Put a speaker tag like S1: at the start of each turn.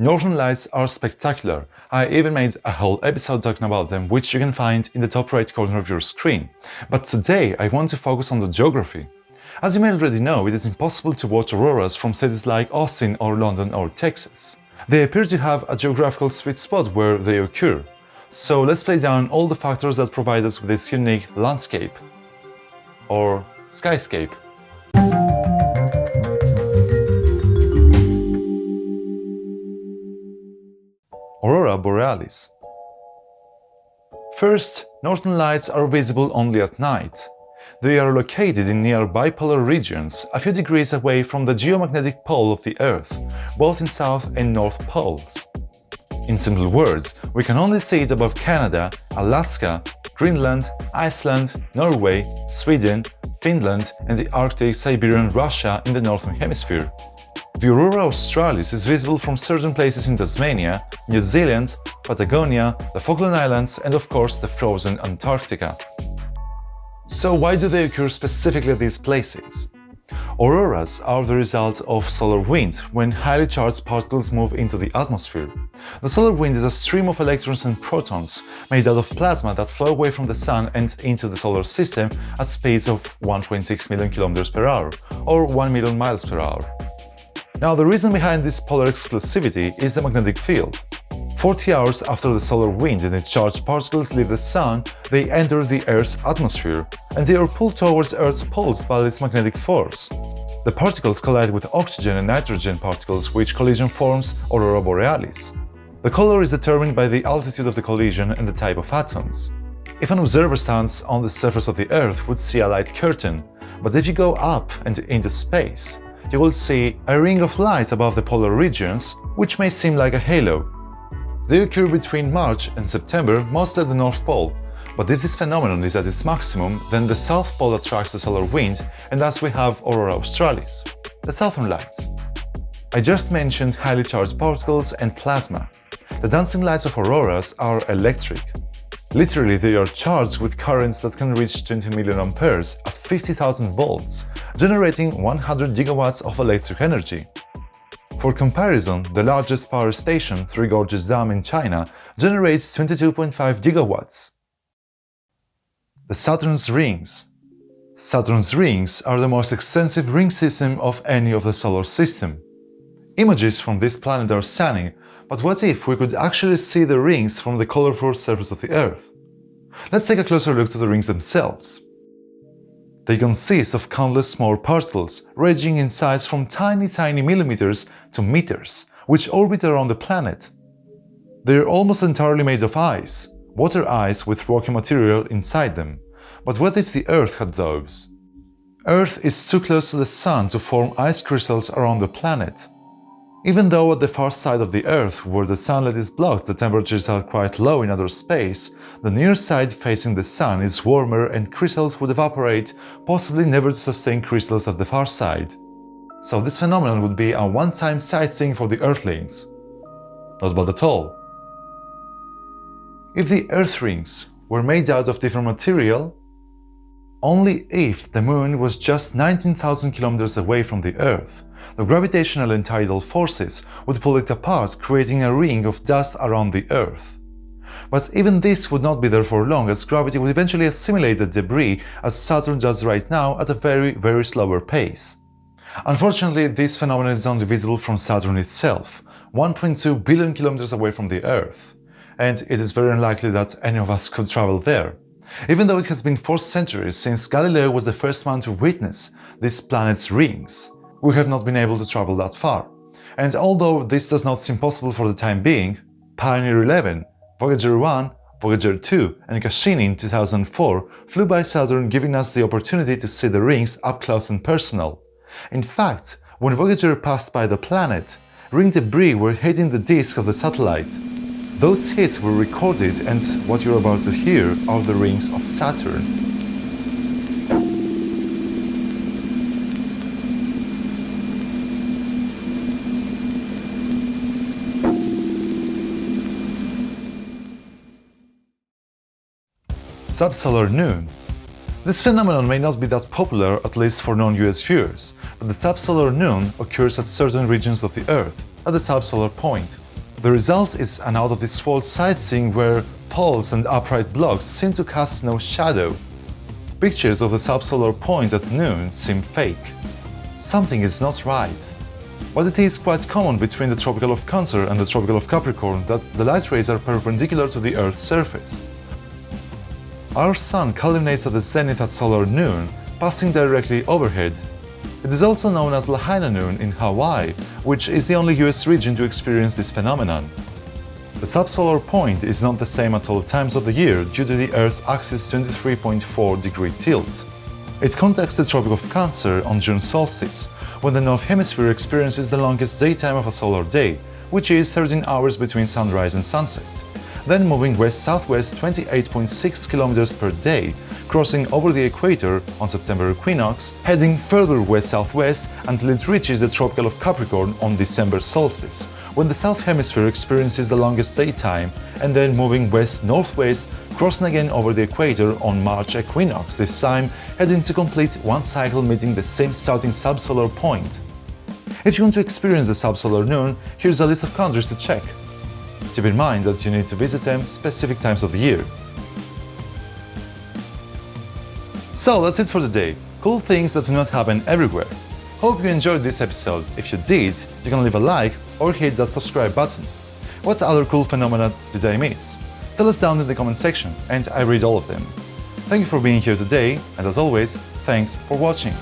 S1: Northern Lights are spectacular. I even made a whole episode talking about them, which you can find in the top right corner of your screen. But today I want to focus on the geography. As you may already know, it is impossible to watch auroras from cities like Austin or London or Texas. They appear to have a geographical sweet spot where they occur. So let's play down all the factors that provide us with this unique landscape. Or skyscape. Aurora Borealis. First, northern lights are visible only at night. They are located in near bipolar regions, a few degrees away from the geomagnetic pole of the Earth, both in south and north poles. In simple words, we can only see it above Canada, Alaska, Greenland, Iceland, Norway, Sweden, Finland, and the Arctic, Siberian Russia in the northern hemisphere. The Aurora Australis is visible from certain places in Tasmania, New Zealand, Patagonia, the Falkland Islands, and of course the frozen Antarctica. So why do they occur specifically at these places? Auroras are the result of solar wind when highly charged particles move into the atmosphere. The solar wind is a stream of electrons and protons made out of plasma that flow away from the Sun and into the solar system at speeds of 1.6 million km per hour or 1 million miles per hour. Now, the reason behind this polar explosivity is the magnetic field. 40 hours after the solar wind and its charged particles leave the Sun, they enter the Earth's atmosphere, and they are pulled towards Earth's poles by its magnetic force. The particles collide with oxygen and nitrogen particles, which collision forms Aurora Borealis. The color is determined by the altitude of the collision and the type of atoms. If an observer stands on the surface of the Earth, would see a light curtain, but if you go up and into space, you will see a ring of light above the polar regions, which may seem like a halo. They occur between March and September, mostly at the North Pole, but if this phenomenon is at its maximum, then the South Pole attracts the solar wind, and thus we have Aurora Australis, the Southern Lights. I just mentioned highly charged particles and plasma. The dancing lights of auroras are electric. Literally, they are charged with currents that can reach 20 million amperes at 50,000 volts, generating 100 gigawatts of electric energy. For comparison, the largest power station, Three Gorges Dam in China, generates 22.5 gigawatts. The Saturn's Rings. Saturn's rings are the most extensive ring system of any of the solar system. Images from this planet are stunning, but what if we could actually see the rings from the colorful surface of the Earth? Let's take a closer look to the rings themselves. They consist of countless small particles, ranging in size from tiny millimeters to meters, which orbit around the planet. They are almost entirely made of ice, water ice with rocky material inside them. But what if the Earth had those? Earth is too close to the Sun to form ice crystals around the planet. Even though at the far side of the Earth, where the sunlight is blocked, the temperatures are quite low in outer space, the near side facing the Sun is warmer and crystals would evaporate, possibly never to sustain crystals at the far side. So this phenomenon would be a one-time sightseeing for the Earthlings. Not bad at all. If the Earth rings were made out of different material, only if the Moon was just 19,000 kilometers away from the Earth, the gravitational and tidal forces would pull it apart, creating a ring of dust around the Earth. But even this would not be there for long, as gravity would eventually assimilate the debris, as Saturn does right now, at a very slower pace. Unfortunately, this phenomenon is only visible from Saturn itself, 1.2 billion kilometers away from the Earth, and it is very unlikely that any of us could travel there. Even though it has been 4 centuries since Galileo was the first man to witness this planet's rings, we have not been able to travel that far. And although this does not seem possible for the time being, Pioneer 11, Voyager 1, Voyager 2 and Cassini in 2004 flew by Saturn, giving us the opportunity to see the rings up close and personal. In fact, when Voyager passed by the planet, ring debris were hitting the disk of the satellite. Those hits were recorded, and what you're about to hear are the rings of Saturn. SubSolar Noon. This phenomenon may not be that popular, at least for non-US viewers, but the SubSolar Noon occurs at certain regions of the Earth, at the subsolar point. The result is an out-of-this-world sightseeing where poles and upright blocks seem to cast no shadow. Pictures of the subsolar point at noon seem fake. Something is not right. But it is quite common between the tropical of Cancer and the tropical of Capricorn that the light rays are perpendicular to the Earth's surface. Our Sun culminates at the zenith at solar noon, passing directly overhead. It is also known as Lahaina noon in Hawaii, which is the only US region to experience this phenomenon. The subsolar point is not the same at all times of the year due to the Earth's axis 23.4-degree tilt. It contacts the Tropic of Cancer on June solstice, when the North Hemisphere experiences the longest daytime of a solar day, which is 13 hours between sunrise and sunset, then moving west-southwest 28.6 kilometers per day, crossing over the equator on September equinox, heading further west-southwest until it reaches the Tropical of Capricorn on December solstice, when the South Hemisphere experiences the longest daytime, and then moving west-northwest, crossing again over the equator on March equinox, this time heading to complete one cycle meeting the same starting subsolar point. If you want to experience the subsolar noon, here's a list of countries to check. Keep in mind that you need to visit them specific times of the year. So that's it for today. Cool things that do not happen everywhere. Hope you enjoyed this episode. If you did, you can leave a like or hit that subscribe button. What other cool phenomena did I miss? Tell us down in the comment section and I read all of them. Thank you for being here today, and as always, thanks for watching.